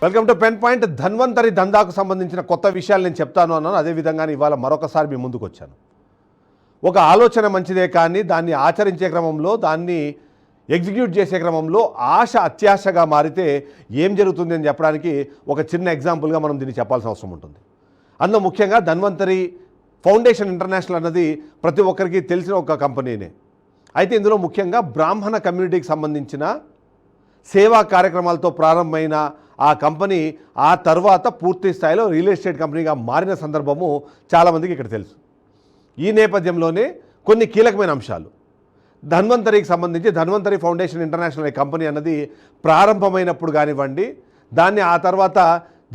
Welcome to pen point. Dhanvantari దందాకు సంబంధించిన కొత్త విషయాలు నేను చెప్తాను అన్నాను. అదేవిధంగా ఇవాళ మరొకసారి మీ ముందుకు వచ్చాను. ఒక ఆలోచన మంచిదే, కానీ దాన్ని ఆచరించే క్రమంలో, దాన్ని ఎగ్జిక్యూట్ చేసే క్రమంలో ఆశ అత్యాశగా మారితే ఏం జరుగుతుంది అని చెప్పడానికి ఒక చిన్న ఎగ్జాంపుల్గా మనం దీన్ని చెప్పాల్సిన అవసరం ఉంటుంది. అందులో ముఖ్యంగా ధన్వంతరి ఫౌండేషన్ ఇంటర్నేషనల్ అన్నది ప్రతి ఒక్కరికి తెలిసిన ఒక కంపెనీనే. అయితే ఇందులో ముఖ్యంగా బ్రాహ్మణ కమ్యూనిటీకి సంబంధించిన సేవా కార్యక్రమాలతో ప్రారంభమైన ఆ కంపెనీ ఆ తర్వాత పూర్తి స్థాయిలో రియల్ ఎస్టేట్ కంపెనీగా మారిన సందర్భము చాలామందికి ఇక్కడ తెలుసు. ఈ నేపథ్యంలోనే కొన్ని కీలకమైన అంశాలు ధన్వంతరికి సంబంధించి ధన్వంతరి ఫౌండేషన్ ఇంటర్నేషనల్ అనే కంపెనీ అన్నది ప్రారంభమైనప్పుడు కానివ్వండి, దాన్ని ఆ తర్వాత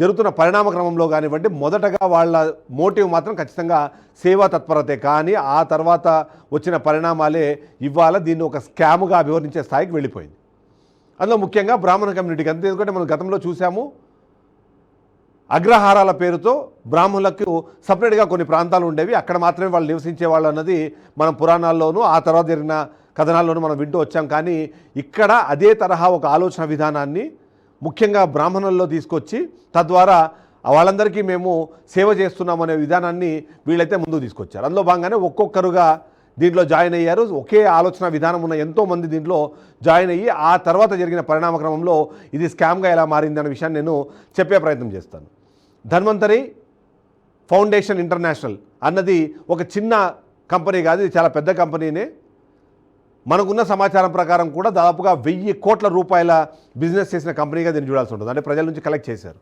జరుగుతున్న పరిణామ క్రమంలో కానివ్వండి, మొదటగా వాళ్ళ మోటివ్ మాత్రం ఖచ్చితంగా సేవా తత్పరతే. కానీ ఆ తర్వాత వచ్చిన పరిణామాలే ఇవాళ దీన్ని ఒక స్కామ్గా అభివర్ణించే స్థాయికి వెళ్ళిపోయింది. అందులో ముఖ్యంగా బ్రాహ్మణ కమ్యూనిటీకి అంతే. ఎందుకంటే మనం గతంలో చూసాము, అగ్రహారాల పేరుతో బ్రాహ్మణులకు సపరేట్గా కొన్ని ప్రాంతాలు ఉండేవి, అక్కడ మాత్రమే వాళ్ళు నివసించే వాళ్ళు అన్నది మనం పురాణాల్లోనూ ఆ తర్వాత జరిగిన కథనాల్లోనూ మనం వింటూ వచ్చాం. కానీ ఇక్కడ అదే తరహా ఒక ఆలోచన విధానాన్ని ముఖ్యంగా బ్రాహ్మణుల్లో తీసుకొచ్చి తద్వారా వాళ్ళందరికీ మేము సేవ చేస్తున్నామనే విధానాన్ని వీళ్ళైతే ముందుకు తీసుకొచ్చారు. అందులో భాగంగానే ఒక్కొక్కరుగా దీంట్లో జాయిన్ అయ్యారు. ఒకే ఆలోచన విధానం ఉన్న ఎంతోమంది దీంట్లో జాయిన్ అయ్యి ఆ తర్వాత జరిగిన పరిణామ క్రమంలో ఇది స్కామ్గా ఎలా మారిందనే విషయాన్ని నేను చెప్పే ప్రయత్నం చేస్తాను. ధన్వంతరి ఫౌండేషన్ ఇంటర్నేషనల్ అన్నది ఒక చిన్న కంపెనీ కాదు, ఇది చాలా పెద్ద కంపెనీనే. మనకున్న సమాచారం ప్రకారం కూడా దాదాపుగా 1000 కోట్ల రూపాయల బిజినెస్ చేసిన కంపెనీగా దీన్ని చూడాల్సి ఉంటుంది. అంటే ప్రజల నుంచి కలెక్ట్ చేశారు.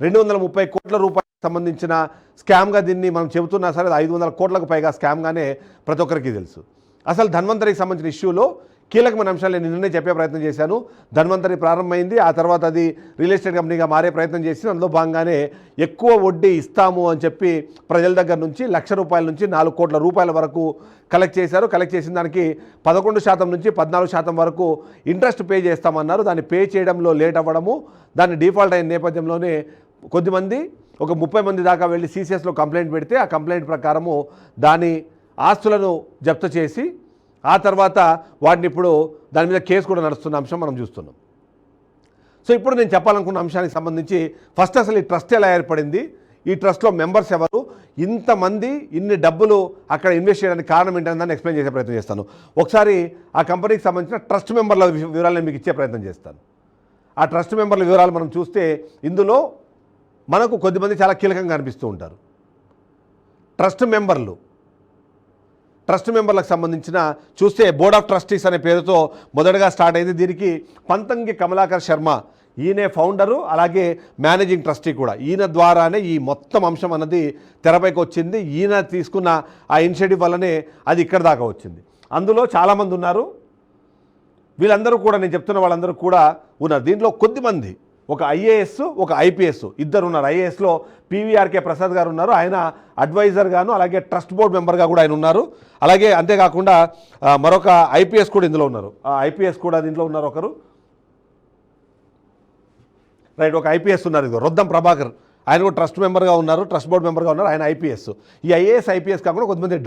230 కోట్ల రూపాయలకు సంబంధించిన స్కామ్గా దీన్ని మనం చెబుతున్నా సరే 500 కోట్లకు పైగా స్కామ్గానే ప్రతి ఒక్కరికి తెలుసు. అసలు ధన్వంతరికి సంబంధించిన ఇష్యూలో కీలకమైన అంశాలు నేను నిన్నే చెప్పే ప్రయత్నం చేశాను. ధన్వంతరి ప్రారంభమైంది, ఆ తర్వాత అది రియల్ ఎస్టేట్ కంపెనీగా మారే ప్రయత్నం చేసి అందులో భాగంగానే ఎక్కువ వడ్డీ ఇస్తాము అని చెప్పి ప్రజల దగ్గర నుంచి ₹1,00,000 నుంచి 4 కోట్ల రూపాయల వరకు కలెక్ట్ చేశారు. కలెక్ట్ చేసిన దానికి 11% నుంచి 14% వరకు ఇంట్రెస్ట్ పే చేస్తామన్నారు. దాన్ని పే చేయడంలో లేట్ అవ్వడము, దాన్ని డిఫాల్ట్ అయిన నేపథ్యంలోనే కొద్దిమంది ఒక 30 మంది దాకా వెళ్ళి సిసిఎస్లో కంప్లైంట్ పెడితే ఆ కంప్లైంట్ ప్రకారము దాని ఆస్తులను జప్తు చేసి ఆ తర్వాత వాటిని ఇప్పుడు దాని మీద కేసు కూడా నడుస్తున్న అంశం మనం చూస్తున్నాం. సో ఇప్పుడు నేను చెప్పాలనుకున్న అంశానికి సంబంధించి ఫస్ట్ అసలు ఈ ట్రస్ట్ ఎలా ఏర్పడింది, ఈ ట్రస్ట్లో మెంబర్స్ ఎవరు, ఇంతమంది ఇన్ని డబ్బులు అక్కడ ఇన్వెస్ట్ చేయడానికి కారణం ఏంటని ఎక్స్ప్లెయిన్ చేసే ప్రయత్నం చేస్తాను. ఒకసారి ఆ కంపెనీకి సంబంధించిన ట్రస్ట్ మెంబర్ల వివరాలు నేను మీకు ఇచ్చే ప్రయత్నం చేస్తాను. ఆ ట్రస్ట్ మెంబర్ల వివరాలు మనం చూస్తే ఇందులో మనకు కొద్దిమంది చాలా కీలకంగా అనిపిస్తూ ఉంటారు. ట్రస్ట్ మెంబర్లకు సంబంధించిన చూస్తే బోర్డ్ ఆఫ్ ట్రస్టీస్ అనే పేరుతో మొదటగా స్టార్ట్ అయింది. దీనికి పంతంగి కమలాకర్ శర్మ, ఈయనే ఫౌండరు, అలాగే మేనేజింగ్ ట్రస్టీ కూడా. ఈయన ద్వారానే ఈ మొత్తం అంశం అన్నది తెరపైకి వచ్చింది. ఈయన తీసుకున్న ఆ ఇనిషియేటివ్ వల్లనే అది ఇక్కడ దాకా వచ్చింది. అందులో చాలామంది ఉన్నారు. వీళ్ళందరూ కూడా నేను చెప్తున్న వాళ్ళందరూ కూడా ఉన్నారు. దీంట్లో కొద్దిమంది ఒక ఐఏఎస్, ఒక ఐపీఎస్ ఇద్దరు ఉన్నారు. ఐఏఎస్లో పివిఆర్కే ప్రసాద్ గారు ఉన్నారు, ఆయన అడ్వైజర్ గాను, అలాగే ట్రస్ట్ బోర్డ్ మెంబర్గా కూడా ఆయన ఉన్నారు. అలాగే అంతేకాకుండా మరొక ఐపీఎస్ కూడా ఇందులో ఉన్నారు. ఆ ఐపీఎస్ కూడా దీంట్లో ఉన్నారు ఒకరు, రైట్. ఒక ఐపీఎస్ ఉన్నారు, ఇది రొద్దం ప్రభాకర్, ఆయన కూడా ట్రస్ట్ మెంబర్గా ఉన్నారు, ట్రస్ట్ బోర్డ్ మెంబర్గా ఉన్నారు, ఆయన ఐపీఎస్. ఈ ఐఏఎస్ ఐపీఎస్ కాకుండా కొంతమంది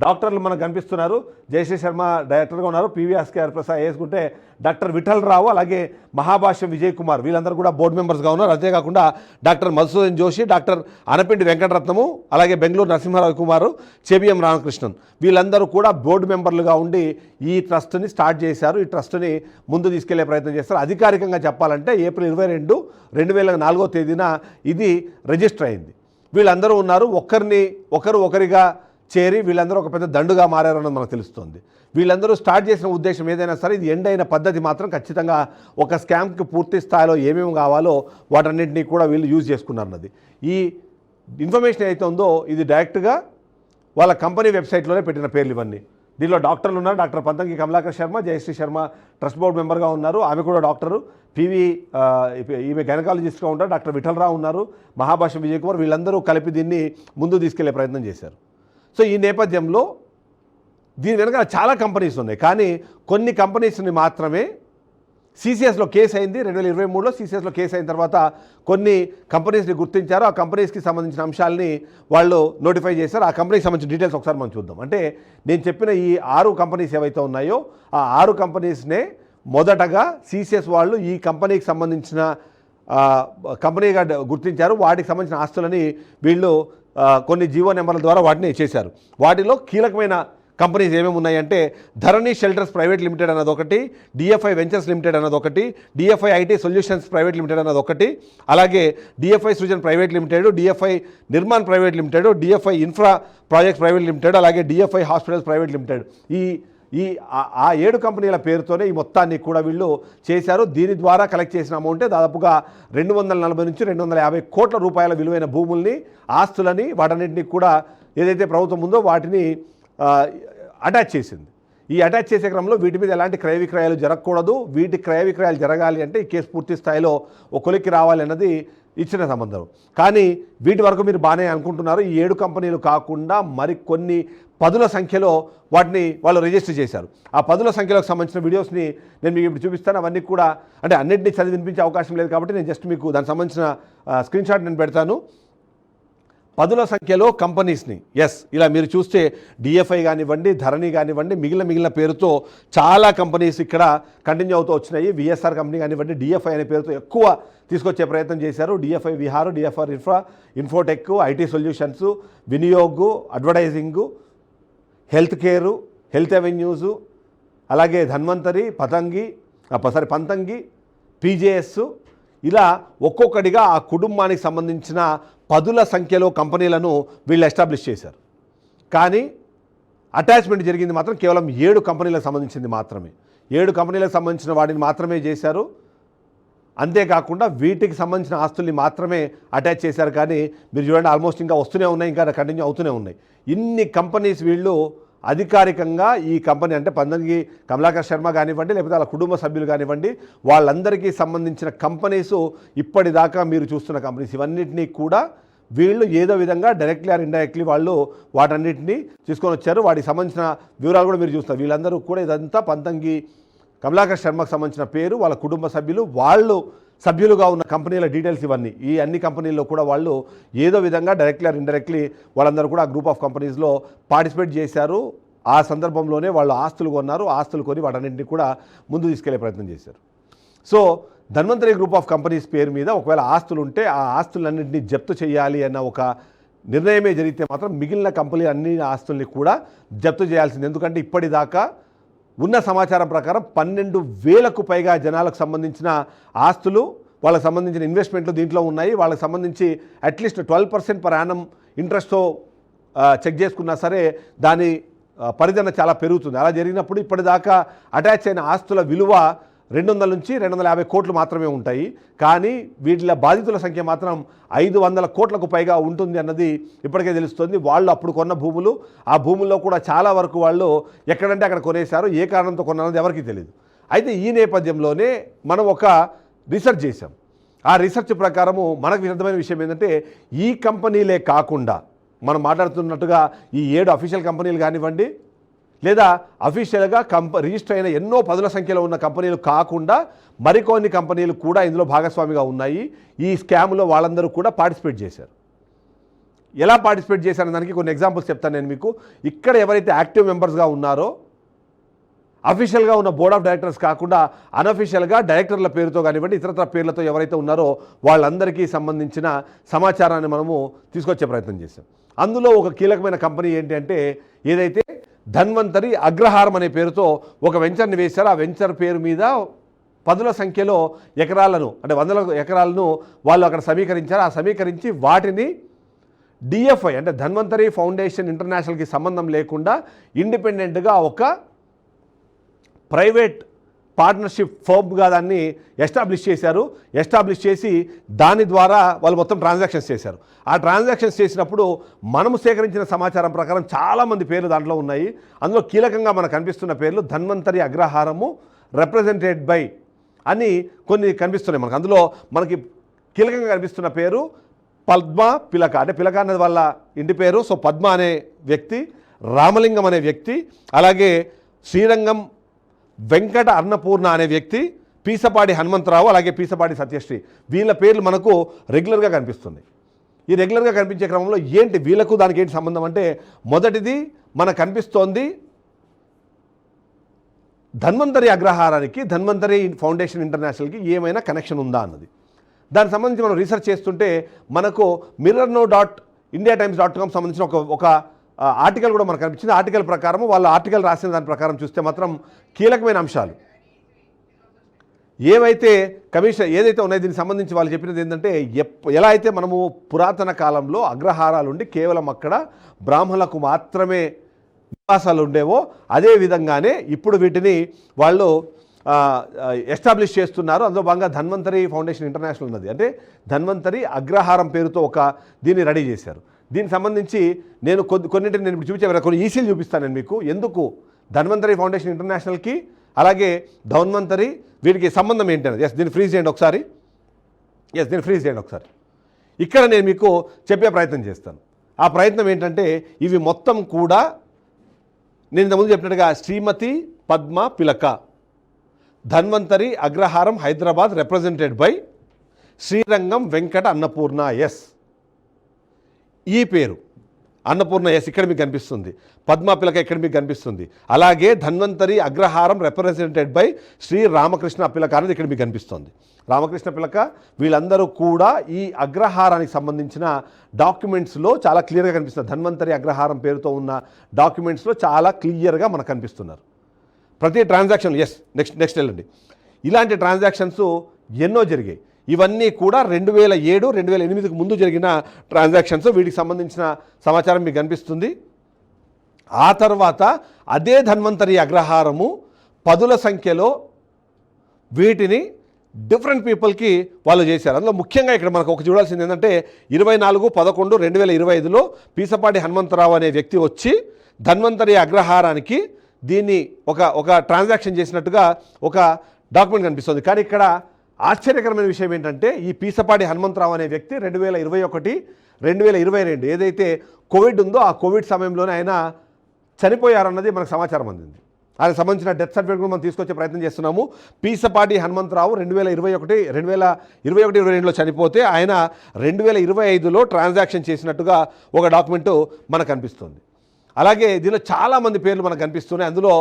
డాక్టర్లు మనకు కనిపిస్తున్నారు. జయశ్రీ శర్మ డైరెక్టర్గా ఉన్నారు, పివిఆర్కే ప్రసాద్ వేసుకుంటే డాక్టర్ విఠల్ రావు, అలాగే మహాభాష్యం విజయ్ కుమార్, వీళ్ళందరూ కూడా బోర్డు మెంబర్స్గా ఉన్నారు. అంతేకాకుండా డాక్టర్ మధుసూదన్ జోషి, డాక్టర్ అనపిండి వెంకటరత్నము, అలాగే బెంగళూరు నరసింహారావు కుమారు, చెబిఎం రామకృష్ణన్, వీళ్ళందరూ కూడా బోర్డు మెంబర్లుగా ఉండి ఈ ట్రస్ట్ని స్టార్ట్ చేశారు. ఈ ట్రస్ట్ని ముందు తీసుకెళ్లే ప్రయత్నం చేస్తారు. అధికారికంగా చెప్పాలంటే ఏప్రిల్ 22, 2004 ఇది రిజిస్టర్ అయింది. వీళ్ళందరూ ఉన్నారు. ఒకరిగా చేరి వీళ్ళందరూ ఒక పెద్ద దండుగా మారారన్నది మనకు తెలుస్తుంది. వీళ్ళందరూ స్టార్ట్ చేసిన ఉద్దేశం ఏదైనా సరే ఇది ఎండ్ అయిన పద్ధతి మాత్రం ఖచ్చితంగా ఒక స్కామ్కి పూర్తి స్థాయిలో ఏమేమి కావాలో వాటన్నింటినీ కూడా వీళ్ళు యూజ్ చేసుకున్నారన్నది. ఈ ఇన్ఫర్మేషన్ అయితే ఉందో ఇది డైరెక్ట్గా వాళ్ళ కంపెనీ వెబ్సైట్లోనే పెట్టిన పేర్లు ఇవన్నీ. దీనిలో డాక్టర్లు ఉన్నారు. Doctor Panthangi Kamalakar Sharma, Jayashree Sharma trust board మెంబర్గా ఉన్నారు, ఆమె కూడా డాక్టరు. ఈమె గైనకాలజిస్ట్గా ఉంటారు. డాక్టర్ విఠల్ రావు ఉన్నారు, మహాభాష్యం విజయ్ కుమార్, వీళ్ళందరూ కలిపి దీన్ని ముందు తీసుకెళ్లే ప్రయత్నం చేశారు. సో ఈ నేపథ్యంలో దీని వెనక చాలా కంపెనీస్ ఉన్నాయి, కానీ కొన్ని కంపెనీస్ని మాత్రమే సిసిఎస్లో కేసు అయింది. 2023లో సిసిఎస్లో కేసు అయిన తర్వాత కొన్ని కంపెనీస్ని గుర్తించారు. ఆ కంపెనీస్కి సంబంధించిన అంశాలని వాళ్ళు నోటిఫై చేశారు. ఆ కంపెనీకి సంబంధించిన డీటెయిల్స్ ఒకసారి మనం చూద్దాం. అంటే నేను చెప్పిన ఈ 6 కంపెనీస్ ఏవైతే ఉన్నాయో ఆ 6 కంపెనీస్నే మొదటగా సిసిఎస్ వాళ్ళు ఈ కంపెనీకి సంబంధించిన కంపెనీగా గుర్తించారు. వాటికి సంబంధించిన ఆస్తులని వీళ్ళు కొన్ని జీవో నెంబర్ల ద్వారా వాటిని చేశారు. వాటిలో కీలకమైన కంపెనీస్ ఏమేమి ఉన్నాయంటే ధరణి షెల్టర్స్ ప్రైవేట్ లిమిటెడ్ అన్నది ఒకటి, డిఎఫ్ఐ వెంచర్స్ లిమిటెడ్ అన్నది ఒకటి, DFI IT solutions private limited అన్నది ఒకటి, అలాగే DFI Srujan private limited, DFI Nirman private limited, DFI infra projects private limited, అలాగే డిఎఫ్ఐ హాస్పిటల్స్ ప్రైవేట్ లిమిటెడ్. ఆ 7 కంపెనీల పేరుతోనే ఈ మొత్తాన్ని కూడా వీళ్ళు చేశారు. దీని ద్వారా కలెక్ట్ చేసిన అమౌంటే దాదాపుగా 240 నుంచి 250 కోట్ల రూపాయల విలువైన భూముల్ని, ఆస్తులని, వాటన్నింటినీ కూడా ఏదైతే ప్రభుత్వం ఉందో వాటిని అటాచ్ చేసింది. ఈ అటాచ్ చేసే క్రమంలో వీటి మీద ఎలాంటి క్రయ విక్రయాలు జరగకూడదు. వీటి క్రయ విక్రయాలు జరగాలి అంటే ఈ కేసు పూర్తి స్థాయిలో ఒక కొలిక్కి రావాలి అన్నది ఇచ్చిన సంబంధం. కానీ వీటి వరకు మీరు బాగానే అనుకుంటున్నారు. ఈ 7 కంపెనీలు కాకుండా మరికొన్ని పదుల సంఖ్యలో వాటిని వాళ్ళు రిజిస్టర్ చేశారు. ఆ పదుల సంఖ్యలోకి సంబంధించిన వీడియోస్ని నేను మీకు ఇప్పుడు చూపిస్తాను. అవన్నీ కూడా అంటే అన్నింటినీ చదివి వినిపించే అవకాశం లేదు కాబట్టి నేను జస్ట్ మీకు దానికి సంబంధించిన స్క్రీన్ షాట్ నేను పెడతాను. పదుల సంఖ్యలో కంపెనీస్ని ఇలా మీరు చూస్తే డిఎఫ్ఐ కానివ్వండి, ధరణి కానివ్వండి, మిగిలిన పేరుతో చాలా కంపెనీస్ ఇక్కడ కంటిన్యూ అవుతూ వచ్చినాయి. విఎస్ఆర్ కంపెనీ కానివ్వండి, డిఎఫ్ఐ అనే పేరుతో ఎక్కువ తీసుకొచ్చే ప్రయత్నం చేశారు. DFI Vihar, DFR infotech, IT solutions, Viniyog, advertising, health care, health avenues, అలాగే ధన్వంతరి, పంతంగి, పీజేఎస్, ఇలా ఒక్కొక్కటిగా ఆ కుటుంబానికి సంబంధించిన పదుల సంఖ్యలో కంపెనీలను వీళ్ళు ఎస్టాబ్లిష్ చేశారు. కానీ అటాచ్మెంట్ జరిగింది మాత్రం కేవలం 7 కంపెనీలకు సంబంధించింది మాత్రమే. 7 కంపెనీలకు సంబంధించిన వాటిని మాత్రమే చేశారు. అంతేకాకుండా వీటికి సంబంధించిన ఆస్తుల్ని మాత్రమే అటాచ్ చేశారు. కానీ మీరు చూడండి ఆల్మోస్ట్ ఇంకా వస్తూనే ఉన్నాయి, ఇంకా కంటిన్యూ అవుతూనే ఉన్నాయి. ఇన్ని కంపెనీస్ వీళ్ళు అధికారికంగా ఈ కంపెనీ అంటే పంతంగి కమలాకర్ శర్మ కానివ్వండి, లేకపోతే వాళ్ళ కుటుంబ సభ్యులు కానివ్వండి, వాళ్ళందరికీ సంబంధించిన కంపెనీసు ఇప్పటిదాకా మీరు చూస్తున్న కంపెనీస్ ఇవన్నిటినీ కూడా వీళ్ళు ఏదో విధంగా డైరెక్ట్లీ ఆర్ ఇండైరెక్ట్లీ వాళ్ళు వాటన్నిటిని తీసుకొని వచ్చారు. వాటికి సంబంధించిన వివరాలు కూడా మీరు చూస్తారు. వీళ్ళందరూ కూడా ఇదంతా పంతంగి కమలాకర్ శర్మకు సంబంధించిన పేరు, వాళ్ళ కుటుంబ సభ్యులు, వాళ్ళు సభ్యులుగా ఉన్న కంపెనీల డీటెయిల్స్ ఇవన్నీ. ఈ అన్ని కంపెనీల్లో కూడా వాళ్ళు ఏదో విధంగా డైరెక్ట్లీ ఆర్ ఇండైరెక్ట్లీ వాళ్ళందరూ కూడా ఆ గ్రూప్ ఆఫ్ కంపెనీస్లో పార్టిసిపేట్ చేశారు. ఆ సందర్భంలోనే వాళ్ళు ఆస్తులు కొన్నారు. ఆస్తులు కొని వాటన్నింటినీ కూడా ముందు తీసుకెళ్లే ప్రయత్నం చేశారు. So Dhanvantari group of companies పేరు మీద ఒకవేళ ఆస్తులు ఉంటే ఆ ఆస్తులన్నింటినీ జప్తు చేయాలి అన్న ఒక నిర్ణయమే జరిగితే మాత్రం మిగిలిన కంపెనీ అన్ని ఆస్తుల్ని కూడా జప్తు చేయాల్సింది. ఎందుకంటే ఇప్పటిదాకా ఉన్న సమాచారం ప్రకారం 12,000కు పైగా జనాలకు సంబంధించిన ఆస్తులు, వాళ్ళకి సంబంధించిన ఇన్వెస్ట్మెంట్లు దీంట్లో ఉన్నాయి. వాళ్ళకి సంబంధించి అట్లీస్ట్ 12% పర్ యానం ఇంట్రెస్ట్తో చెక్ చేసుకున్నా సరే దాని పరిధన చాలా పెరుగుతుంది. అలా జరిగినప్పుడు ఇప్పటిదాకా అటాచ్ అయిన ఆస్తుల విలువ 200 నుంచి 250 కోట్లు మాత్రమే ఉంటాయి. కానీ వీటిల బాధితుల సంఖ్య మాత్రం 500 కోట్లకు పైగా ఉంటుంది అన్నది ఇప్పటికే తెలుస్తుంది. వాళ్ళు అప్పుడు కొన్న భూములు, ఆ భూముల్లో కూడా చాలా వరకు వాళ్ళు ఎక్కడంటే అక్కడ కొనేశారు. ఏ కారణంతో కొన్నారన్నది ఎవరికీ తెలియదు. అయితే ఈ నేపథ్యంలోనే మనం ఒక రీసెర్చ్ చేశాం. ఆ రీసెర్చ్ ప్రకారము మనకు విరుద్ధమైన విషయం ఏంటంటే ఈ కంపెనీలే కాకుండా మనం మాట్లాడుతున్నట్టుగా ఈ 7 అఫీషియల్ కంపెనీలు కానివ్వండి, లేదా అఫీషియల్గా రిజిస్టర్ అయిన ఎన్నో పదుల సంఖ్యలో ఉన్న కంపెనీలు కాకుండా మరికొన్ని కంపెనీలు కూడా ఇందులో భాగస్వామిగా ఉన్నాయి. ఈ స్కామ్లో వాళ్ళందరూ కూడా పార్టిసిపేట్ చేశారు. ఎలా పార్టిసిపేట్ చేశారని దానికి కొన్ని ఎగ్జాంపుల్స్ చెప్తాను నేను మీకు. ఇక్కడ ఎవరైతే యాక్టివ్ మెంబర్స్గా ఉన్నారో, అఫీషియల్గా ఉన్న బోర్డ్ ఆఫ్ డైరెక్టర్స్ కాకుండా అన్అఫీషియల్గా డైరెక్టర్ల పేరుతో కానివ్వండి, ఇతరత్ర పేర్లతో ఎవరైతే ఉన్నారో వాళ్ళందరికీ సంబంధించిన సమాచారాన్ని మనము తీసుకొచ్చే ప్రయత్నం చేశాం. అందులో ఒక కీలకమైన కంపెనీ ఏంటి అంటే ఏదైతే ధన్వంతరి అగ్రహారం అనే పేరుతో ఒక వెంచర్ని వేశారు. ఆ వెంచర్ పేరు మీద పదుల సంఖ్యలో ఎకరాలను అంటే 100 ఎకరాలను వాళ్ళు అక్కడ సమీకరించారు. ఆ సమీకరించి వాటిని డిఎఫ్ఐ అంటే ధన్వంతరి ఫౌండేషన్ ఇంటర్నేషనల్కి సంబంధం లేకుండా ఇండిపెండెంట్గా ఒక ప్రైవేట్ పార్ట్నర్షిప్ ఫర్మ్గా దాన్ని ఎస్టాబ్లిష్ చేశారు. ఎస్టాబ్లిష్ చేసి దాని ద్వారా వాళ్ళు మొత్తం ట్రాన్సాక్షన్స్ చేశారు. ఆ ట్రాన్సాక్షన్స్ చేసినప్పుడు మనము సేకరించిన సమాచారం ప్రకారం చాలామంది పేర్లు దాంట్లో ఉన్నాయి. అందులో కీలకంగా మనకు కనిపిస్తున్న పేర్లు ధన్వంతరి అగ్రహారము రిప్రజెంటెడ్ బై అని కొన్ని కనిపిస్తున్నాయి మనకు. అందులో మనకి కీలకంగా కనిపిస్తున్న పేరు పద్మ పిలక, అంటే పిలక అన్నది వాళ్ళ ఇంటి పేరు. సో పద్మ అనే వ్యక్తి, రామలింగం అనే వ్యక్తి, అలాగే శ్రీరంగం వెంకట అన్నపూర్ణ అనే వ్యక్తి, పీసపాడి హనుమంతరావు, అలాగే పీసపాడి సత్యశ్రీ, వీళ్ళ పేర్లు మనకు రెగ్యులర్గా కనిపిస్తున్నాయి. ఈ రెగ్యులర్గా కనిపించే క్రమంలో ఏంటి వీళ్ళకు దానికి ఏంటి సంబంధం అంటే మొదటిది మనకు కనిపిస్తోంది ధన్వంతరి అగ్రహారానికి ధన్వంతరి ఫౌండేషన్ ఇంటర్నేషనల్కి ఏమైనా కనెక్షన్ ఉందా అన్నది. దానికి సంబంధించి మనం రీసెర్చ్ చేస్తుంటే మనకు mirrorno.indiatimes.com సంబంధించిన ఒక ఆర్టికల్ కూడా మనకు కనిపించింది. ఆర్టికల్ ప్రకారం వాళ్ళ ఆర్టికల్ రాసిన దాని ప్రకారం చూస్తే మాత్రం కీలకమైన అంశాలు ఏవైతే కమిషన్ ఏదైతే ఉన్నాయో దీనికి సంబంధించి వాళ్ళు చెప్పినది ఏంటంటే ఎలా అయితే మనము పురాతన కాలంలో అగ్రహారాలు ఉండి కేవలం అక్కడ బ్రాహ్మణులకు మాత్రమే నివాసాలు ఉండేవో అదే విధంగానే ఇప్పుడు వీటిని వాళ్ళు ఎస్టాబ్లిష్ చేస్తున్నారు. అందులో భాగంగా ధన్వంతరి ఫౌండేషన్ ఇంటర్నేషనల్ ఉన్నది, అంటే ధన్వంతరి అగ్రహారం పేరుతో దీన్ని రెడీ చేశారు. దీనికి సంబంధించి నేను కొన్నింటిని నేను ఇప్పుడు చూపించే కొన్ని ఈసీలు చూపిస్తాను నేను మీకు. ఎందుకు ధన్వంతరి ఫౌండేషన్ ఇంటర్నేషనల్కి అలాగే ధన్వంతరి వీటికి సంబంధం ఏంటనేది. దీన్ని ఫ్రీజ్ చేయండి ఒకసారి. దీన్ని ఫ్రీజ్ చేయండి ఒకసారి. ఇక్కడ నేను మీకు చెప్పే ప్రయత్నం చేస్తాను. ఆ ప్రయత్నం ఏంటంటే ఇవి మొత్తం కూడా నేను ఇంతకుముందు చెప్పినట్టుగా Shrimati Padma Pilaka Dhanvantari Agraharam Hyderabad represented by Srirangam Venkata Annapurna S. ఈ పేరు అన్నపూర్ణ ఎస్ ఇక్కడ మీకు కనిపిస్తుంది, పద్మ పిలక ఇక్కడ మీకు కనిపిస్తుంది. అలాగే ధన్వంతరి అగ్రహారం రిప్రజెంటెడ్ బై శ్రీ రామకృష్ణ పిలక అనేది ఇక్కడ మీకు కనిపిస్తుంది. రామకృష్ణ పిలక వీళ్ళందరూ కూడా ఈ అగ్రహారానికి సంబంధించిన డాక్యుమెంట్స్లో చాలా క్లియర్గా కనిపిస్తుంది. ధన్వంతరి అగ్రహారం పేరుతో ఉన్న డాక్యుమెంట్స్లో చాలా క్లియర్గా మనకు కనిపిస్తున్నారు. ప్రతి ట్రాన్సాక్షన్ నెక్స్ట్ వెళ్ళండి. ఇలాంటి ట్రాన్సాక్షన్స్ ఎన్నో జరిగాయి. ఇవన్నీ కూడా 2007, 2008కు ముందు జరిగిన ట్రాన్సాక్షన్స్. వీటికి సంబంధించిన సమాచారం మీకు కనిపిస్తుంది. ఆ తర్వాత అదే ధన్వంతరి అగ్రహారము పదుల సంఖ్యలో వీటిని డిఫరెంట్ పీపుల్కి వాళ్ళు చేశారు. అందులో ముఖ్యంగా ఇక్కడ మనకు ఒక చూడాల్సింది ఏంటంటే 24/11/2025లో పీసపాటి హనుమంతరావు అనే వ్యక్తి వచ్చి ధన్వంతరి అగ్రహారానికి దీన్ని ఒక ట్రాన్సాక్షన్ చేసినట్టుగా ఒక డాక్యుమెంట్ కనిపిస్తుంది. కానీ ఇక్కడ ఆశ్చర్యకరమైన విషయం ఏంటంటే ఈ పీసపాటి హనుమంతరావు అనే వ్యక్తి 2021, 2022 ఏదైతే కోవిడ్ ఉందో ఆ కోవిడ్ సమయంలోనే ఆయన చనిపోయారన్నది మనకు సమాచారం అందింది. ఆయనకు సంబంధించిన డెత్ సర్టిఫికేట్ కూడా మనం తీసుకొచ్చే ప్రయత్నం చేస్తున్నాము. పీసపాటి హనుమంతరావు 2021, 2022లో చనిపోతే ఆయన 2025లో ట్రాన్సాక్షన్ చేసినట్టుగా ఒక డాక్యుమెంటు మనకు కనిపిస్తుంది. అలాగే దీనిలో చాలామంది పేర్లు మనకు కనిపిస్తున్నాయి. అందులో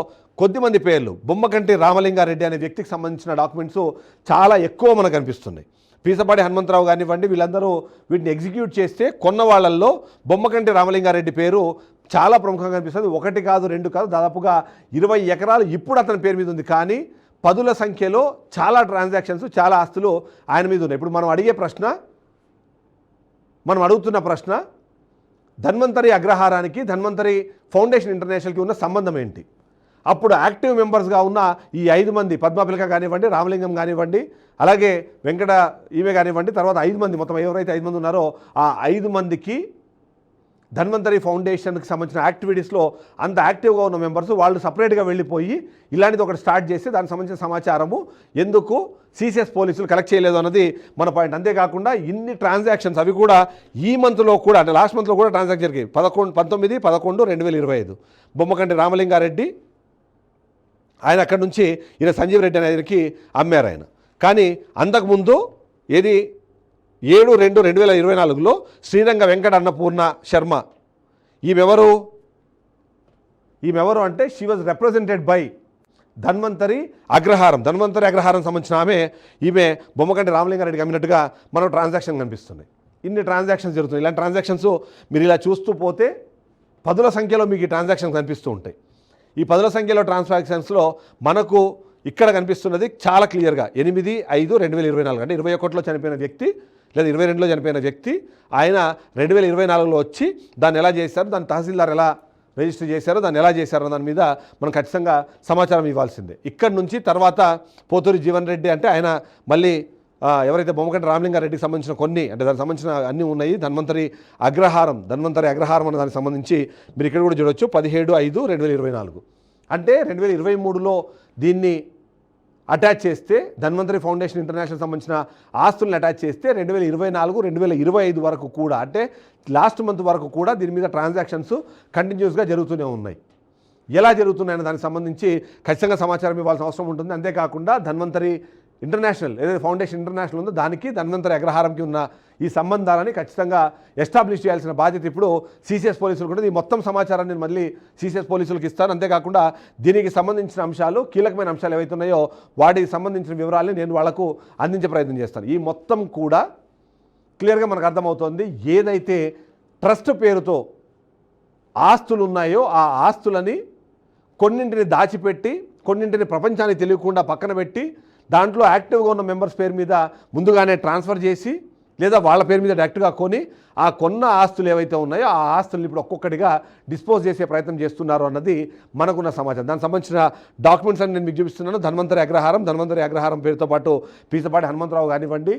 కొద్దిమంది పేర్లు బొమ్మకంటి రామలింగారెడ్డి అనే వ్యక్తికి సంబంధించిన డాక్యుమెంట్స్ చాలా ఎక్కువ మనకు కనిపిస్తున్నాయి. పీసపాటి హనుమంతరావు కానివ్వండి వీళ్ళందరూ వీటిని ఎగ్జిక్యూట్ చేస్తే కొన్న వాళ్ళల్లో బొమ్మకంటి రామలింగారెడ్డి పేరు చాలా ప్రముఖంగా కనిపిస్తుంది. 1 కాదు 2 కాదు దాదాపుగా 20 ఎకరాలు ఇప్పుడు అతని పేరు మీద ఉంది. కానీ పదుల సంఖ్యలో చాలా ట్రాన్సాక్షన్స్ చాలా ఆస్తులు ఆయన మీద ఉన్నాయి. ఇప్పుడు మనం అడుగుతున్న ప్రశ్న ధన్వంతరి అగ్రహారానికి ధన్వంతరి ఫౌండేషన్ ఇంటర్నేషనల్కి ఉన్న సంబంధం ఏంటి? అప్పుడు యాక్టివ్ మెంబర్స్గా ఉన్న ఈ 5 మంది పద్మపిలక కానివ్వండి, రామలింగం కానివ్వండి, అలాగే వెంకట ఈమె కానివ్వండి, తర్వాత 5 మంది మొత్తం ఎవరైతే 5 మంది ఉన్నారో ఆ 5 మందికి ధన్వంతరి ఫౌండేషన్కి సంబంధించిన యాక్టివిటీస్లో అంత యాక్టివ్గా ఉన్న మెంబర్స్ వాళ్ళు సపరేట్గా వెళ్ళిపోయి ఇలాంటిది ఒకటి స్టార్ట్ చేస్తే దానికి సంబంధించిన సమాచారము ఎందుకు సిసిఎస్ పోలీసులు కలెక్ట్ చేయలేదు అన్నది మన పాయింట్. అంతేకాకుండా ఇన్ని ట్రాన్సాక్షన్స్ అవి కూడా ఈ మంత్లో కూడా అంటే లాస్ట్ మంత్లో కూడా ట్రాన్సాక్షన్ జరిగాయి. 19/11/2025 బొమ్మకంటి రామలింగారెడ్డి ఆయన అక్కడి నుంచి ఈయన సంజీవ్ రెడ్డి అనే ఆయనకి అమ్మారు ఆయన. కానీ అంతకుముందు 7/2/2024లో శ్రీరంగ వెంకట అన్నపూర్ణ శర్మ ఈమెవరు అంటే she was represented by Dhanvantari Agraharam సంబంధించిన ఈమె బొమ్మకంటి రామలింగారెడ్డికి అమ్మినట్టుగా మనకు ట్రాన్సాక్షన్ కనిపిస్తున్నాయి. ఇన్ని ట్రాన్సాక్షన్స్ జరుగుతున్నాయి. ఇలాంటి ట్రాన్సాక్షన్స్ మీరు ఇలా చూస్తూ పోతే పదుల సంఖ్యలో మీకు ఈ ట్రాన్సాక్షన్స్ కనిపిస్తూ ఉంటాయి. ఈ పదుల సంఖ్యలో ట్రాన్సాక్షన్స్లో మనకు ఇక్కడ కనిపిస్తున్నది చాలా క్లియర్గా 8/5/2024 అంటే 21లో చనిపోయిన వ్యక్తి లేదా 22లో చనిపోయిన వ్యక్తి ఆయన 2024లో వచ్చి దాన్ని ఎలా చేశారు, దాన్ని తహసీల్దార్ ఎలా రిజిస్టర్ చేశారో దాన్ని ఎలా చేశారో దాని మీద మనం ఖచ్చితంగా సమాచారం ఇవ్వాల్సిందే. ఇక్కడి నుంచి తర్వాత పోతూరి జీవన్ రెడ్డి అంటే ఆయన మళ్ళీ ఎవరైతే బొమ్మకంటి రామలింగారెడ్డికి సంబంధించిన కొన్ని అంటే దానికి సంబంధించిన అన్నీ ఉన్నాయి. ధన్వంతరి అగ్రహారం అనే దానికి సంబంధించి మీరు ఇక్కడ కూడా చూడవచ్చు 17/5/2024 అంటే 2023లో దీన్ని అటాచ్ చేస్తే ధన్వంతరి ఫౌండేషన్ ఇంటర్నేషనల్ సంబంధించిన ఆస్తులను అటాచ్ చేస్తే 2024, 2025 వరకు కూడా అంటే లాస్ట్ మంత్ వరకు కూడా దీని మీద ట్రాన్సాక్షన్స్ కంటిన్యూస్గా జరుగుతూనే ఉన్నాయి. ఎలా జరుగుతున్నాయని దానికి సంబంధించి ఖచ్చితంగా సమాచారం ఇవ్వాల్సిన అవసరం ఉంటుంది. అంతేకాకుండా ధన్వంతరి ఇంటర్నేషనల్ ఏదైతే ఫౌండేషన్ ఇంటర్నేషనల్ ఉందో దానికి ధన్వంతరి అగ్రహారంకి ఉన్న ఈ సంబంధాలని ఖచ్చితంగా ఎస్టాబ్లిష్ చేయాల్సిన బాధ్యత ఇప్పుడు సిసిఎస్ పోలీసులకు ఉంటుంది. ఈ మొత్తం సమాచారాన్ని నేను మళ్ళీ సిసిఎస్ పోలీసులకు ఇస్తాను. అంతేకాకుండా దీనికి సంబంధించిన అంశాలు, కీలకమైన అంశాలు ఏవైతే ఉన్నాయో వాటికి సంబంధించిన వివరాలని నేను వాళ్లకు అందించే ప్రయత్నం చేస్తాను. ఈ మొత్తం కూడా క్లియర్గా మనకు అర్థమవుతోంది. ఏదైతే ట్రస్ట్ పేరుతో ఆస్తులు ఉన్నాయో ఆ ఆస్తులని కొన్నింటిని దాచిపెట్టి, కొన్నింటిని ప్రపంచానికి తెలియకుండా పక్కన పెట్టి, దాంట్లో యాక్టివ్గా ఉన్న మెంబర్స్ పేరు మీద ముందుగానే ట్రాన్స్ఫర్ చేసి లేదా వాళ్ళ పేరు మీద డైరెక్ట్గా కొని ఆ కొన్న ఆస్తులు ఏవైతే ఉన్నాయో ఆ ఆస్తులను ఇప్పుడు ఒక్కొక్కటిగా డిస్పోజ్ చేసే ప్రయత్నం చేస్తున్నారు అన్నది మనకున్న సమాచారం. దానికి సంబంధించిన డాక్యుమెంట్స్ అని నేను మీకు చూపిస్తున్నాను. ధన్వంతరి అగ్రహారం పేరుతో పాటు పీసపాటి హనుమంతరావు కానివ్వండి,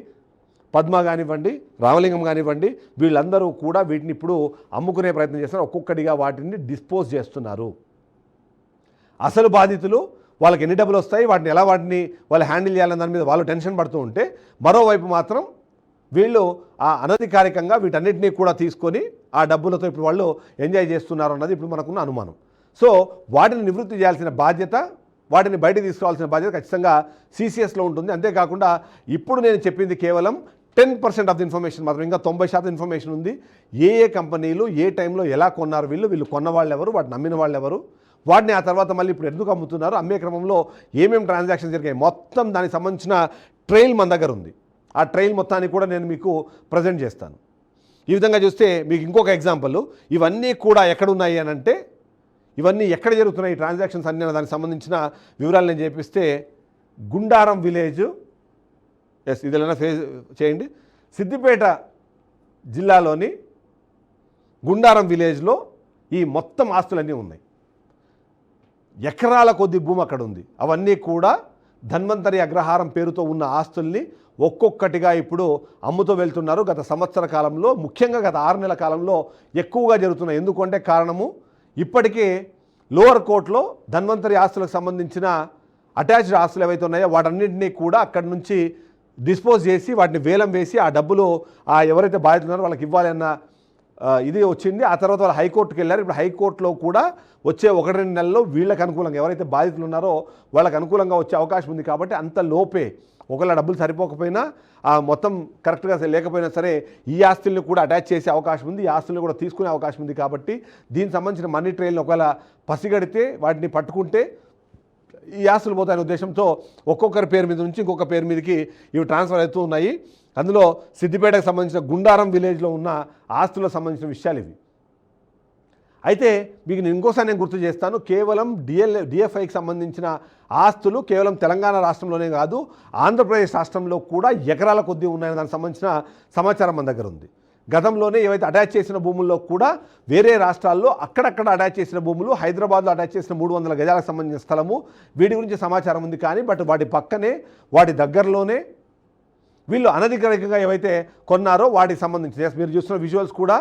పద్మ కానివ్వండి, రామలింగం కానివ్వండి, వీళ్ళందరూ కూడా వీటిని ఇప్పుడు అమ్ముకునే ప్రయత్నం చేస్తున్నారు. ఒక్కొక్కటిగా వాటిని డిస్పోజ్ చేస్తున్నారు. అసలు బాధితులు వాళ్ళకి ఎన్ని డబ్బులు వస్తాయి, వాటిని ఎలా వాళ్ళు హ్యాండిల్ చేయాలని దాని మీద వాళ్ళు టెన్షన్ పడుతూ ఉంటే, మరోవైపు మాత్రం వీళ్ళు ఆ అనధికారికంగా వీటన్నిటినీ కూడా తీసుకొని ఆ డబ్బులతో ఇప్పుడు వాళ్ళు ఎంజాయ్ చేస్తున్నారు అన్నది ఇప్పుడు మనకున్న అనుమానం. సో వాటిని నివృత్తి చేయాల్సిన బాధ్యత, వాటిని బయటకు తీసుకురావాల్సిన బాధ్యత ఖచ్చితంగా సిసిఎస్లో ఉంటుంది. అంతేకాకుండా ఇప్పుడు నేను చెప్పింది కేవలం 10% ఆఫ్ ది ఇన్ఫర్మేషన్ మాత్రం. ఇంకా 90% ఇన్ఫర్మేషన్ ఉంది. ఏ కంపెనీలు ఏ టైంలో ఎలా కొన్నారు, వీళ్ళు కొన్న వాళ్ళు ఎవరు, వాటిని అమ్మిన వాళ్ళు ఎవరు, వాటిని ఆ తర్వాత మళ్ళీ ఇప్పుడు ఎందుకు అమ్ముతున్నారు, అమ్మే క్రమంలో ఏమేమి ట్రాన్సాక్షన్ జరిగాయి, మొత్తం దానికి సంబంధించిన ట్రైల్ మన దగ్గర ఉంది. ఆ ట్రైల్ మొత్తాన్ని కూడా నేను మీకు ప్రజెంట్ చేస్తాను. ఈ విధంగా చూస్తే మీకు ఇంకొక ఎగ్జాంపుల్, ఇవన్నీ కూడా ఎక్కడున్నాయి అని అంటే, ఇవన్నీ ఎక్కడ జరుగుతున్నాయి ట్రాన్సాక్షన్స్ అన్నీ దానికి సంబంధించిన వివరాలు నేను చేపిస్తే, గుండారం విలేజ్, ఇది ఎలా ఫేస్ చేయండి, సిద్దిపేట జిల్లాలోని గుండారం విలేజ్లో ఈ మొత్తం ఆస్తులన్నీ ఉన్నాయి. ఎకరాల కొద్ది భూమి అక్కడ ఉంది. అవన్నీ కూడా ధన్వంతరి అగ్రహారం పేరుతో ఉన్న ఆస్తుల్ని ఒక్కొక్కటిగా ఇప్పుడు అమ్ముతూ వెళ్తున్నారు. గత సంవత్సర కాలంలో, ముఖ్యంగా గత 6 నెలల కాలంలో ఎక్కువగా జరుగుతున్నాయి. ఎందుకంటే కారణము, ఇప్పటికే లోవర్ కోర్టులో ధన్వంతరి ఆస్తులకు సంబంధించిన అటాచ్డ్ ఆస్తులు ఏవైతే ఉన్నాయో వాటన్నింటినీ కూడా అక్కడి నుంచి డిస్పోజ్ చేసి వాటిని వేలం వేసి ఆ డబ్బులు ఎవరైతే బాధితులు ఉన్నారో వాళ్ళకి ఇవ్వాలి అన్న ఇది వచ్చింది. ఆ తర్వాత వాళ్ళు హైకోర్టుకి వెళ్ళారు. ఇప్పుడు హైకోర్టులో కూడా వచ్చే 1-2 నెలల్లో వీళ్ళకి అనుకూలంగా, ఎవరైతే బాధితులు ఉన్నారో వాళ్ళకి అనుకూలంగా వచ్చే అవకాశం ఉంది. కాబట్టి అంత లోపే ఒకవేళ డబ్బులు సరిపోకపోయినా, మొత్తం కరెక్ట్గా లేకపోయినా సరే ఈ ఆస్తుల్ని కూడా అటాచ్ చేసే అవకాశం ఉంది, ఈ ఆస్తుల్ని కూడా తీసుకునే అవకాశం ఉంది. కాబట్టి దీనికి సంబంధించిన మనీ ట్రైల్ని ఒకవేళ పసిగడితే, వాటిని పట్టుకుంటే ఈ ఆస్తులు పోతాయనే ఉద్దేశంతో ఒక్కొక్కరి పేరు మీద నుంచి ఇంకొక పేరు మీదకి ఇవి ట్రాన్స్ఫర్ అవుతూ ఉన్నాయి. అందులో సిద్దిపేటకు సంబంధించిన గుండారం విలేజ్లో ఉన్న ఆస్తులకు సంబంధించిన విషయాలు ఇవి. అయితే మీకు ఇంకోసారి నేను గుర్తు చేస్తాను, కేవలం డిఎఫ్ఐకి సంబంధించిన ఆస్తులు కేవలం తెలంగాణ రాష్ట్రంలోనే కాదు, ఆంధ్రప్రదేశ్ రాష్ట్రంలో కూడా ఎకరాల కొద్దీ ఉన్నాయని దానికి సంబంధించిన సమాచారం మన దగ్గర ఉంది. గతంలోనే ఏవైతే అటాచ్ చేసిన భూముల్లో కూడా వేరే రాష్ట్రాల్లో అక్కడక్కడ అటాచ్ చేసిన భూములు, హైదరాబాద్లో అటాచ్ చేసిన 300 గజాలకు సంబంధించిన స్థలము, వీటి గురించి సమాచారం ఉంది. కానీ వాటి పక్కనే, వాటి దగ్గరలోనే వీళ్ళు అనధికారికంగా ఏవైతే కొన్నారో వాటికి సంబంధించి మీరు చూస్తున్న విజువల్స్ కూడా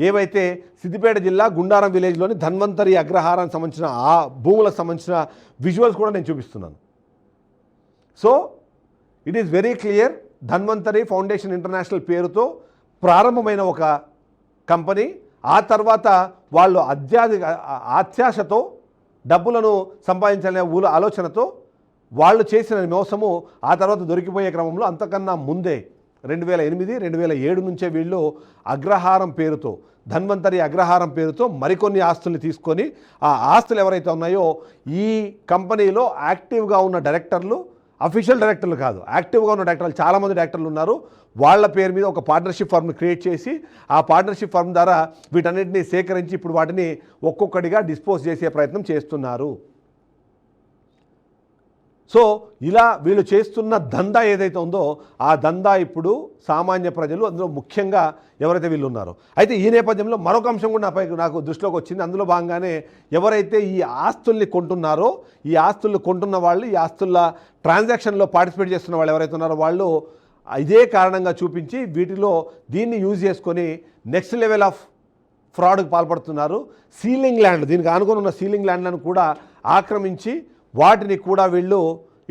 ఏవైతే సిద్దిపేట జిల్లా గుండారం విలేజ్లోని ధన్వంతరి అగ్రహారానికి సంబంధించిన ఆ భూములకు సంబంధించిన విజువల్స్ కూడా నేను చూపిస్తున్నాను. So it is very clear, Dhanvantari foundation international పేరుతో ప్రారంభమైన ఒక కంపెనీ, ఆ తర్వాత వాళ్ళు అత్యాశతో డబ్బులను సంపాదించాలనే ఆలోచనతో వాళ్ళు చేసిన మోసము ఆ తర్వాత దొరికిపోయే క్రమంలో, అంతకన్నా ముందే 2008, 2007 నుంచే వీళ్ళు అగ్రహారం పేరుతో, ధన్వంతరి అగ్రహారం పేరుతో మరికొన్ని ఆస్తుల్ని తీసుకొని, ఆ ఆస్తులు ఎవరైతే ఉన్నాయో ఈ కంపెనీలో యాక్టివ్గా ఉన్న డైరెక్టర్లు, అఫీషియల్ డైరెక్టర్లు కాదు, యాక్టివ్గా ఉన్న డైరెక్టర్లు చాలామంది డైరెక్టర్లు ఉన్నారు. వాళ్ళ పేరు మీద ఒక పార్ట్నర్షిప్ ఫర్మ్ని క్రియేట్ చేసి ఆ పార్ట్నర్షిప్ ఫర్మ్ ద్వారా వీటన్నిటిని సేకరించి ఇప్పుడు వాటిని ఒక్కొక్కటిగా డిస్పోజ్ చేసే ప్రయత్నం చేస్తున్నారు. సో ఇలా వీళ్ళు చేస్తున్న దందా ఏదైతే ఉందో ఆ దందా ఇప్పుడు సామాన్య ప్రజలు, అందులో ముఖ్యంగా ఎవరైతే వీళ్ళు ఉన్నారో. అయితే ఈ నేపథ్యంలో మరొక అంశం కూడా నాకు దృష్టిలోకి వచ్చింది. అందులో భాగంగానే ఎవరైతే ఈ ఆస్తుల్ని కొంటున్నారో, ఈ ఆస్తుల్ని కొంటున్న వాళ్ళు, ఈ ఆస్తుల ట్రాన్సాక్షన్లో పార్టిసిపేట్ చేస్తున్న వాళ్ళు ఎవరైతే ఉన్నారో వాళ్ళు ఇదే కారణంగా చూపించి వీటిలో దీన్ని యూజ్ చేసుకొని నెక్స్ట్ లెవెల్ ఆఫ్ ఫ్రాడ్కి పాల్పడుతున్నారు. సీలింగ్ ల్యాండ్, దీనికి ఆనుకొని ఉన్న సీలింగ్ ల్యాండ్లను కూడా ఆక్రమించి వాటిని కూడా వీళ్ళు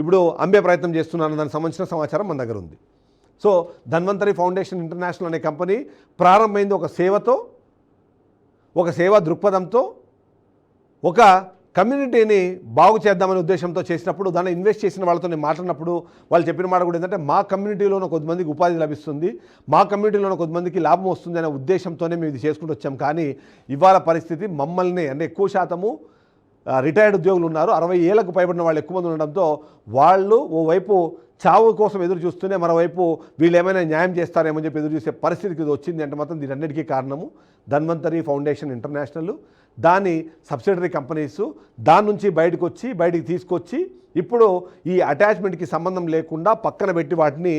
ఇప్పుడు అమ్మే ప్రయత్నం చేస్తున్నారు. దానికి సంబంధించిన సమాచారం మన దగ్గర ఉంది. సో ధన్వంతరి ఫౌండేషన్ ఇంటర్నేషనల్ అనే కంపెనీ ప్రారంభమైంది ఒక సేవతో, ఒక సేవా దృక్పథంతో, ఒక కమ్యూనిటీని బాగు చేద్దామనే ఉద్దేశంతో చేసినప్పుడు దాన్ని ఇన్వెస్ట్ చేసిన వాళ్ళతో నేను మాట్లాడినప్పుడు వాళ్ళు చెప్పిన మాట కూడా ఏంటంటే మా కమ్యూనిటీలోనే కొద్దిమందికి ఉపాధి లభిస్తుంది, మా కమ్యూనిటీలోనే కొద్దిమందికి లాభం వస్తుంది అనే ఉద్దేశంతోనే మేము ఇది చేసుకుంటూ వచ్చాం. కానీ ఇవాళ పరిస్థితి మమ్మల్ని అంటే ఎక్కువ శాతము రిటైర్డ్ ఉద్యోగులు ఉన్నారు, 60 ఏళ్లకు పైబడిన వాళ్ళు ఎక్కువ మంది ఉండడంతో వాళ్ళు ఓవైపు చావు కోసం ఎదురు చూస్తూనే మరోవైపు వీళ్ళు ఏమైనా న్యాయం చేస్తారేమో చెప్పి ఎదురు చూసే పరిస్థితికి ఇది వచ్చింది అంటే మాత్రం దీనన్నిటికీ కారణము ధన్వంతరి ఫౌండేషన్ ఇంటర్నేషనల్, దాని సబ్సిడరీ కంపెనీస్ దాని నుంచి బయటికి తీసుకొచ్చి ఇప్పుడు ఈ అటాచ్మెంట్కి సంబంధం లేకుండా పక్కన పెట్టి వాటిని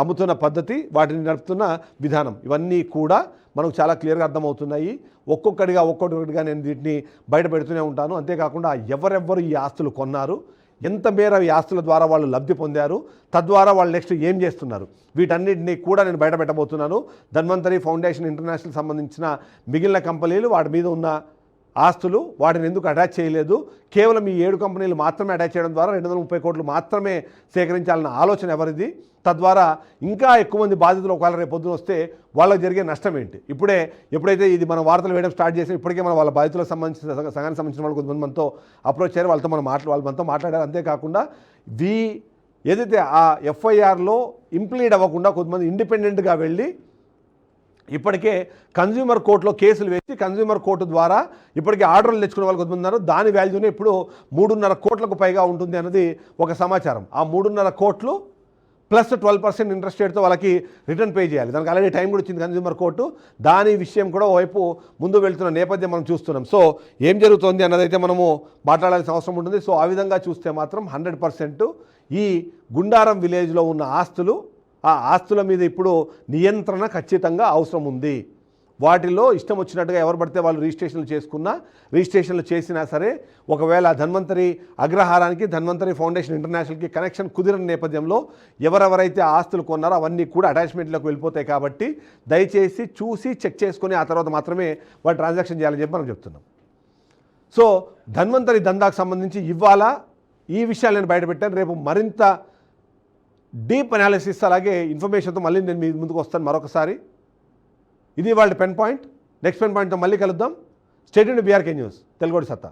అమ్ముతున్న పద్ధతి, వాటిని నడుపుతున్న విధానం ఇవన్నీ కూడా మనకు చాలా క్లియర్గా అర్థమవుతున్నాయి. ఒక్కొక్కటిగా నేను వీటిని బయట పెడుతూనే ఉంటాను. అంతేకాకుండా ఎవరెవ్వరు ఈ ఆస్తులు కొన్నారు, ఎంత మేర ఈ ఆస్తుల ద్వారా వాళ్ళు లబ్ధి పొందారు, తద్వారా వాళ్ళు నెక్స్ట్ ఏం చేస్తున్నారు, వీటన్నిటినీ కూడా నేను బయట పెట్టబోతున్నాను. ధన్వంతరి ఫౌండేషన్ ఇంటర్నేషనల్ సంబంధించిన మిగిలిన కంపెనీలు వాటి మీద ఉన్న ఆస్తులు వాటిని ఎందుకు అటాచ్ చేయలేదు, కేవలం ఈ 7 కంపెనీలు మాత్రమే అటాచ్ చేయడం ద్వారా 230 కోట్లు మాత్రమే సేకరించాలన్న ఆలోచన ఎవరిది, తద్వారా ఇంకా ఎక్కువ మంది బాధితులు ఒకవేళ రేపు పొద్దున వస్తే వాళ్ళకి జరిగే నష్టం ఏంటి. ఎప్పుడైతే ఇది మనం వార్తలు వేయడం స్టార్ట్ చేసి ఇప్పటికే మనం వాళ్ళ బాధితులకు సంబంధించిన సంఘానికి సంబంధించిన వాళ్ళు కొంతమంది మనతో అప్రోచ్ అయ్యారు, వాళ్ళ మనతో మాట్లాడారు. అంతేకాకుండా ఏదైతే ఆ ఎఫ్ఐఆర్లో ఇంప్లీడ్ అవ్వకుండా కొంతమంది ఇండిపెండెంట్గా వెళ్ళి ఇప్పటికే కన్జ్యూమర్ కోర్టులో కేసులు వేసి కన్జ్యూమర్ కోర్టు ద్వారా ఇప్పటికే ఆర్డర్లు తెచ్చుకునే వాళ్ళు కొంతమంది ఉన్నారు. దాని వాల్యూనే ఇప్పుడు 3.5 కోట్లకు పైగా ఉంటుంది అన్నది ఒక సమాచారం. ఆ 3.5 కోట్లు ప్లస్ 12% ఇంట్రెస్ట్ రేట్తో వాళ్ళకి రిటర్న్ పే చేయాలి. దానికి ఆల్రెడీ టైం కూడా ఇచ్చింది కన్జ్యూమర్ కోర్టు. దాని విషయం కూడా ఓవైపు ముందు వెళ్తున్న నేపథ్యం మనం చూస్తున్నాం. సో ఏం జరుగుతోంది అన్నదైతే మనము మాట్లాడాల్సిన అవసరం ఉంటుంది. సో ఆ విధంగా చూస్తే మాత్రం 100% ఈ గుండారం విలేజ్లో ఉన్న ఆ ఆస్తుల మీద ఇప్పుడు నియంత్రణ ఖచ్చితంగా అవసరం ఉంది. వాటిలో ఇష్టం వచ్చినట్టుగా ఎవరు పడితే వాళ్ళు రిజిస్ట్రేషన్లు చేసినా సరే, ఒకవేళ ధన్వంతరి అగ్రహారానికి ధన్వంతరి ఫౌండేషన్ ఇంటర్నేషనల్కి కనెక్షన్ కుదిరిన నేపథ్యంలో ఎవరెవరైతే ఆస్తులు కొన్నారో అవన్నీ కూడా అటాచ్మెంట్లోకి వెళ్ళిపోతాయి. కాబట్టి దయచేసి చూసి చెక్ చేసుకొని ఆ తర్వాత మాత్రమే వాళ్ళు ట్రాన్సాక్షన్ చేయాలని చెప్పి మనం చెప్తున్నాం. సో ధన్వంతరి దందాకు సంబంధించి ఇవాళ ఈ విషయాలు నేను బయటపెట్టాను. రేపు మరింత డీప్ అనాలిసిస్ అలాగే ఇన్ఫర్మేషన్తో మళ్ళీ నేను మీ ముందుకు వస్తాను మరొకసారి. ఇది వాళ్ళ పెన్ పాయింట్. నెక్స్ట్ పెన్ పాయింట్తో మళ్ళీ కలుద్దాం. స్టే ట్యూన్డ్ బీఆర్కే న్యూస్, తెలుగుడి సత్తా.